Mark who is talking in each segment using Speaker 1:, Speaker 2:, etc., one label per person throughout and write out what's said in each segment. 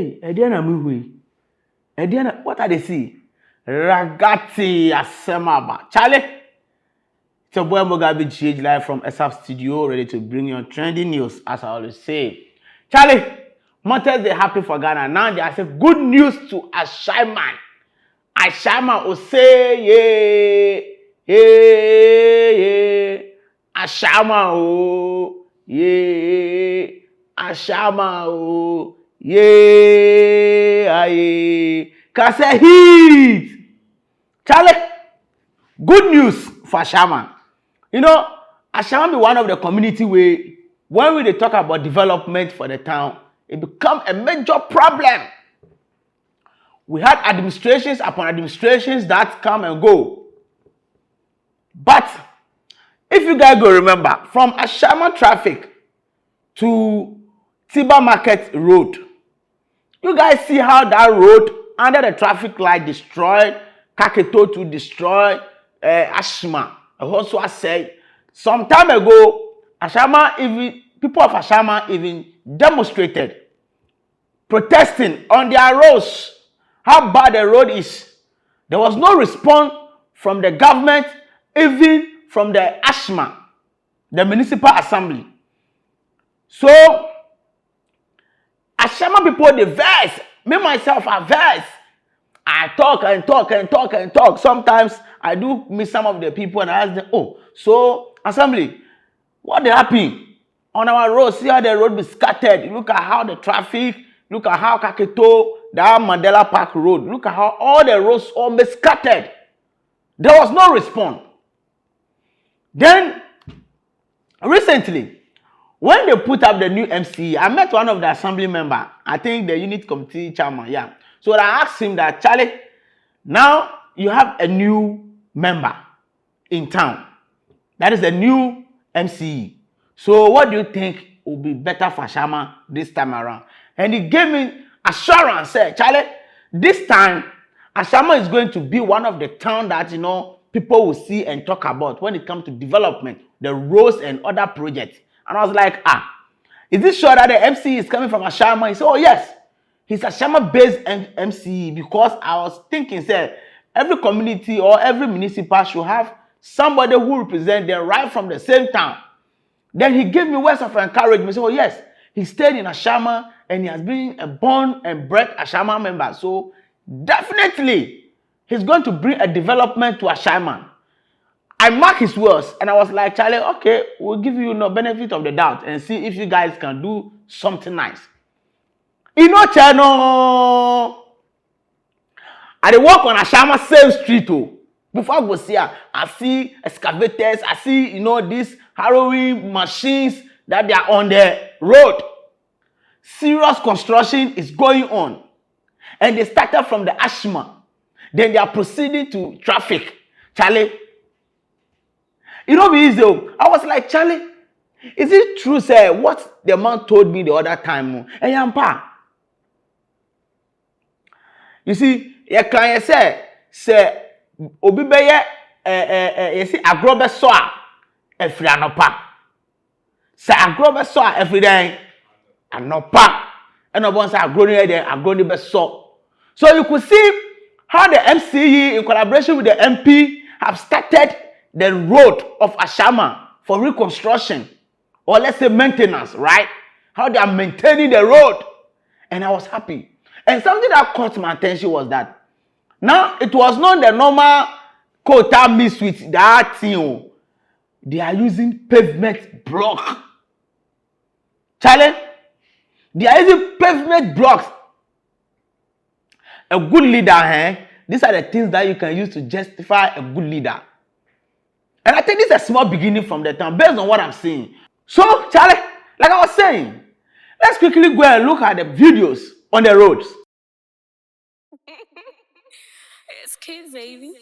Speaker 1: Hey, Ediana Muhui. Ediana, what are they see? Ragati Asemaba. Charlie. It's a boy Mugabe GH live from Exhub Studio, ready to bring you trending news, as I always say. Charlie, matters they happy for Ghana. Now they are saying good news to Ashaiman. Ashaiman will say, yeah. Ashaiman, oh, yeah. Ashaiman, oh, yeah. Kase heat. Charlie, good news for Ashaiman. You know, Ashaiman be one of the community where when we talk about development for the town, it become a major problem. We had administrations upon administrations that come and go. But if you guys go remember, from Ashaiman Traffic to Tiba Market Road, you guys see how that road under the traffic light destroyed, Kaketo to destroy Ashaiman. Also, I said some time ago, people of Ashaiman even demonstrated, protesting on their roads, how bad the road is. There was no response from the government, even from the Ashaiman, the municipal assembly. So, Ashaiman people, they verse. Me, myself, I verse. I talk and talk and talk and talk. Sometimes I do meet some of the people and I ask them, oh, so assembly, what happened on our road? See how the road be scattered. Look at how the traffic, look at how Kaketo, that Mandela Park Road, look at how all the roads all be scattered. There was no response. Then, recently, when they put up the new MCE, I met one of the assembly members, I think the unit committee chairman, yeah. So I asked him that, Charlie, now you have a new member in town. That is a new MCE. So what do you think will be better for Ashaiman this time around? And he gave me assurance, said, Charlie, this time, Ashaiman is going to be one of the towns that, you know, people will see and talk about when it comes to development, the roads and other projects. And I was like, is it sure that the MCE is coming from Ashaiman? He said, oh, yes. He's Ashaiman-based MCE because I was thinking, say, every community or every municipal should have somebody who represents them right from the same town. Then he gave me words of encouragement. He said, oh, yes, he stayed in Ashaiman and he has been a born and bred Ashaiman member. So definitely, he's going to bring a development to Ashaiman. I mark his words and I was like, Charlie, okay, we'll give you no benefit of the doubt and see if you guys can do something nice. You know, channel. I walk on Ashaiman same street. Oh. Before I go see her, I see excavators, I see, you know, these harrowing machines that they are on the road. Serious construction is going on. And they started from the Ashaiman. Then they are proceeding to traffic. Charlie, you know, easy. I was like, Charlie, is it true, sir, what the man told me the other time? You see, your client say, obi beye you see agrobe so every anopa. Say agrobe so every day anopa. And no one say agroni there agroni be so. So you could see how the MCE in collaboration with the MP have started the road of Ashaiman for reconstruction or let's say maintenance, right? How they are maintaining the road. And I was happy. And something that caught my attention was that now it was not the normal quota mixed with that thing. They are using pavement block. Charlie, they are using pavement blocks. A good leader, these are the things that you can use to justify a good leader. And I think this is a small beginning from the town based on what I'm seeing. So, Charlie, like I was saying, let's quickly go and look at the videos on the roads.
Speaker 2: It's kids, baby.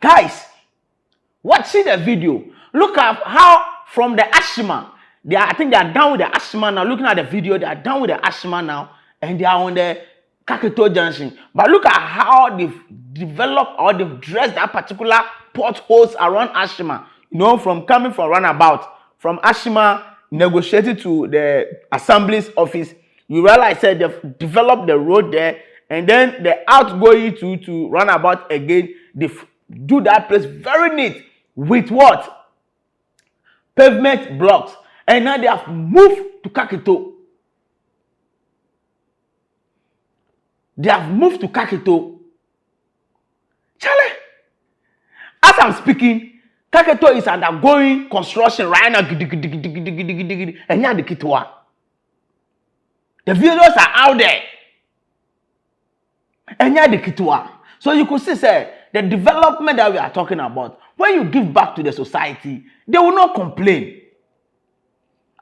Speaker 1: Guys, watching the video, look at how from the Ashaiman, I think they are done with the Ashaiman now. Looking at the video, they are done with the Ashaiman now, and they are on the Kakito Junction. But look at how they've developed or they've dressed that particular potholes around Ashaiman. You know, from coming from runabout, from Ashaiman negotiated to the Assembly's office, you realize that they've developed the road there, and then the outgoing to runabout again, they do that place very neat with what? Pavement blocks. And now they have moved to Kakito. They have moved to Kakito. Charlie, as I'm speaking, Kakito is undergoing construction right now. And here the Kitwa. The videos are out there. And here the Kitwa. So you could see, say, the development that we are talking about, when you give back to the society, they will not complain.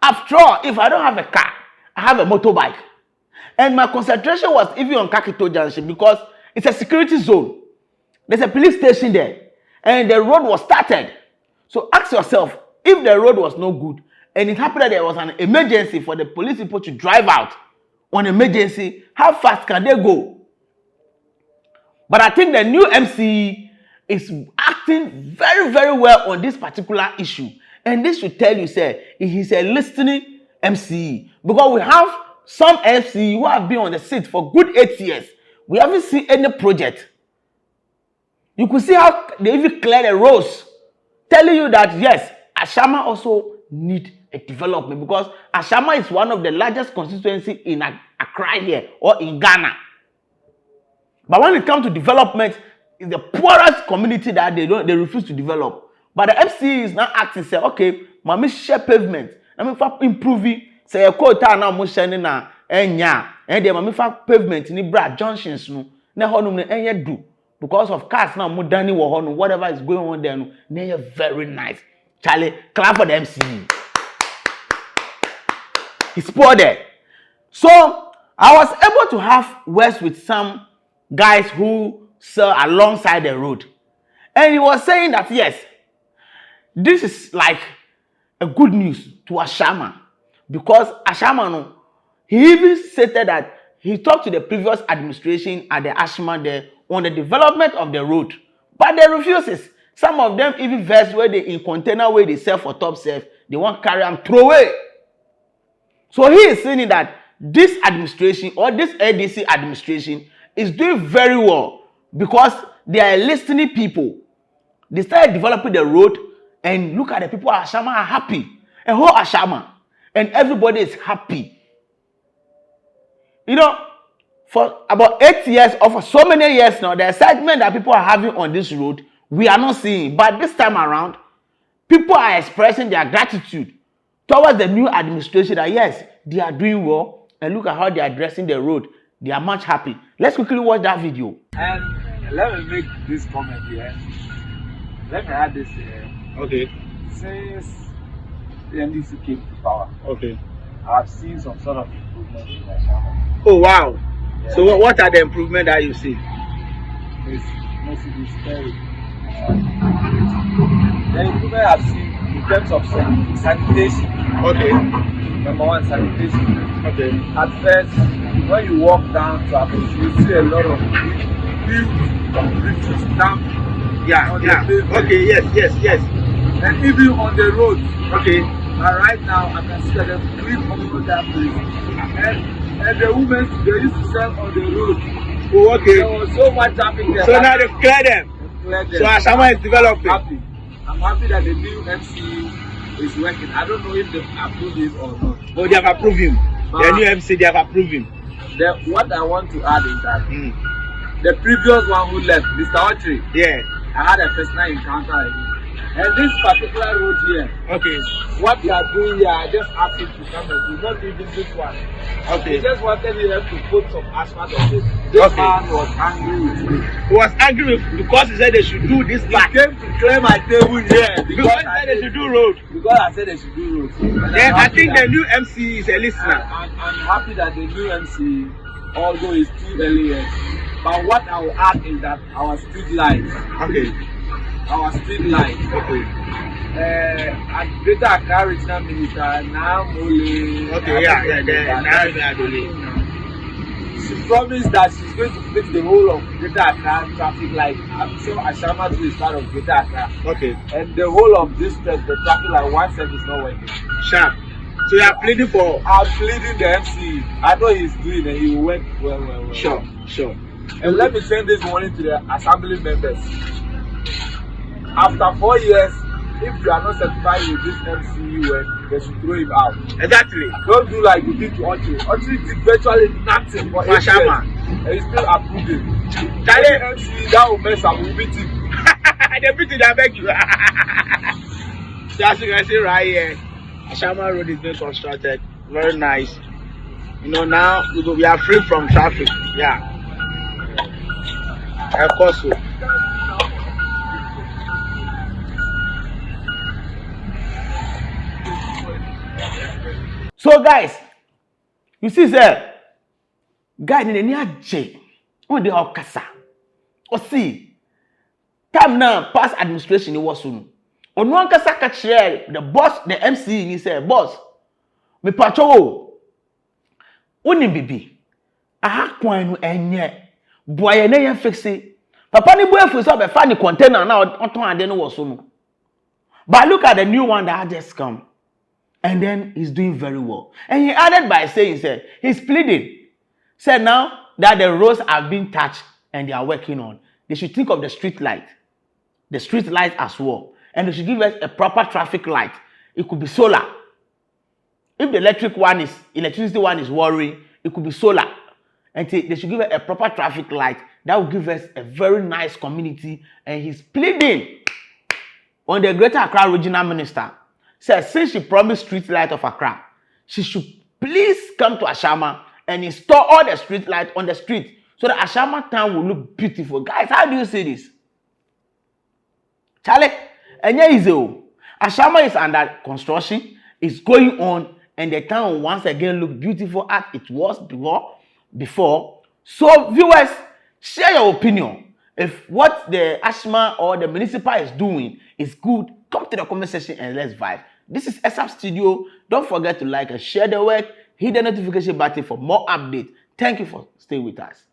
Speaker 1: After all, if I don't have a car, I have a motorbike. And my concentration was even on Kakito Junction because it's a security zone. There's a police station there. And the road was started. So ask yourself, if the road was no good, and it happened that there was an emergency for the police people to drive out on emergency, how fast can they go? But I think the new MCE is acting very, very well on this particular issue. And this should tell you, say, he's a listening MCE. Because we have some MCE who have been on the seat for good 8 years. We haven't seen any project. You could see how they even clear the roads, telling you that, yes, Ashaiman also need a development. Because Ashaiman is one of the largest constituencies in Accra here, or in Ghana. But when it comes to development, it's the poorest community that they refuse to develop. But the FCE is now acting, say, okay, mami share pavement. I mean, for improving, say, a quota now motion na enya, and the mami for pavement in the junctions no, na honum na enya do because of cars now mo dani wo honum whatever is going on there no, na very nice. Charlie, clap for the MCE. He's poor there. So I was able to have words with some guys who sell alongside the road, and he was saying that yes, this is like a good news to Ashaiman because Ashaiman, he even stated that he talked to the previous administration at the Ashaiman there on the development of the road, but they refuses. Some of them even verse where they in container where they sell for top self, they want carry and throw away. So he is saying that this administration or this ADC administration is doing very well because they are listening people. They started developing the road, and look at the people at Ashaiman are happy. A whole Ashaiman. And everybody is happy. You know, for about 8 years or for so many years now, the excitement that people are having on this road, we are not seeing. But this time around, people are expressing their gratitude towards the new administration that yes, they are doing well. And look at how they are addressing the road. They are much happy. Let's quickly watch that video.
Speaker 3: And let me make this comment here. Let me add this here.
Speaker 1: Okay.
Speaker 3: Since the NDC came to power,
Speaker 1: okay,
Speaker 3: I've seen some sort of improvement in Ashaiman.
Speaker 1: Oh wow!
Speaker 3: Yeah.
Speaker 1: So what are the improvements that you see?
Speaker 3: It's mostly scary. The improvement I've seen in terms of sanitation.
Speaker 1: Okay.
Speaker 3: Number one, sanitation.
Speaker 1: Okay.
Speaker 3: At first, when you walk down to Accra, you see a lot of huge bridges down.
Speaker 1: Yeah. Okay. Yes.
Speaker 3: And even on the road.
Speaker 1: Okay.
Speaker 3: And right now, I can see that they've cleaned over that place. And the women, they used to sell on the road.
Speaker 1: Oh, okay.
Speaker 3: There was so much traffic there.
Speaker 1: So now they've cleared them. So Ashaiman is developing.
Speaker 3: I'm happy that the new MC is working. I don't know if they've approved it or not.
Speaker 1: Oh, they have approved him. The new MC, they have approved him.
Speaker 3: What I want to add is that the previous one who left, Mr. Autry,
Speaker 1: yeah,
Speaker 3: I had a personal encounter with him. And this particular road here,
Speaker 1: okay,
Speaker 3: what they are doing here, I just asked him to come and do, not even this one.
Speaker 1: Okay.
Speaker 3: He just wanted me to put some asphalt on it. This man was angry with me.
Speaker 1: He was angry because he said they should do this back.
Speaker 3: He came to clear my table here
Speaker 1: because he said they should do road.
Speaker 3: Because I said they should do road.
Speaker 1: Then I think the new MC is a listener.
Speaker 3: I'm happy that the new MC, although it's too early yet, but what I will add is that our street lights.
Speaker 1: Okay.
Speaker 3: our street light.
Speaker 1: Okay.
Speaker 3: At Greater Accra Regional Minister now Mole.
Speaker 1: Okay, yeah.
Speaker 3: She promised that she's going to fix the whole of Greater Accra traffic light. I'm sure Ashaiman is part of Greater Accra.
Speaker 1: Okay.
Speaker 3: And the whole of this stretch, the traffic light, one side is not working.
Speaker 1: Sharp. So you are pleading for?
Speaker 3: I'm pleading the MC. I know he's doing it. He will work well.
Speaker 1: Sure.
Speaker 3: And let me send this warning to the assembly members. After 4 years, if you are not certified with this MC work, they should throw him out.
Speaker 1: Exactly.
Speaker 3: Don't do like you did to Ochi. Ochi did virtually nothing for 8 years. And he's still approving. Charlie MC, that will mess up. We'll beat him.
Speaker 1: The beating, I beg you. So as you can see right here, Ashaiman Road is being constructed. Very nice. You know, now we are free from traffic. Yeah. Of course so. So guys, you see sir, guy in the near J, on the Okasa. Or see, time now past administration it was soon. On one kasa catch the boss, the MC, he said, boss, me patrol. Uni bibi. Aha kwanu enye. Boy na ye fix it. Papa ni boy for so be find the container now on ade no was so. But look at the new one that just come. And then he's doing very well. And he added by saying, said, he's pleading. Said now that the roads have been touched and they are working on, they should think of the street light. The street light as well. And they should give us a proper traffic light. It could be solar. If the electricity one is worrying, it could be solar. And they should give us a proper traffic light. That will give us a very nice community. And he's pleading on the Greater Accra Regional Minister. Says since she promised street light of Accra, she should please come to Ashaiman and install all the street light on the street so that Ashaiman town will look beautiful. Guys, how do you see this? Charlie, and yeah, Ashaiman is under construction, it's going on, and the town will once again look beautiful as it was before. So, viewers, share your opinion. If what the Ashaiman or the municipal is doing is good, come to the comment section and let's vibe. This is Exhub Studio. Don't forget to like and share the work. Hit the notification button for more updates. Thank you for staying with us.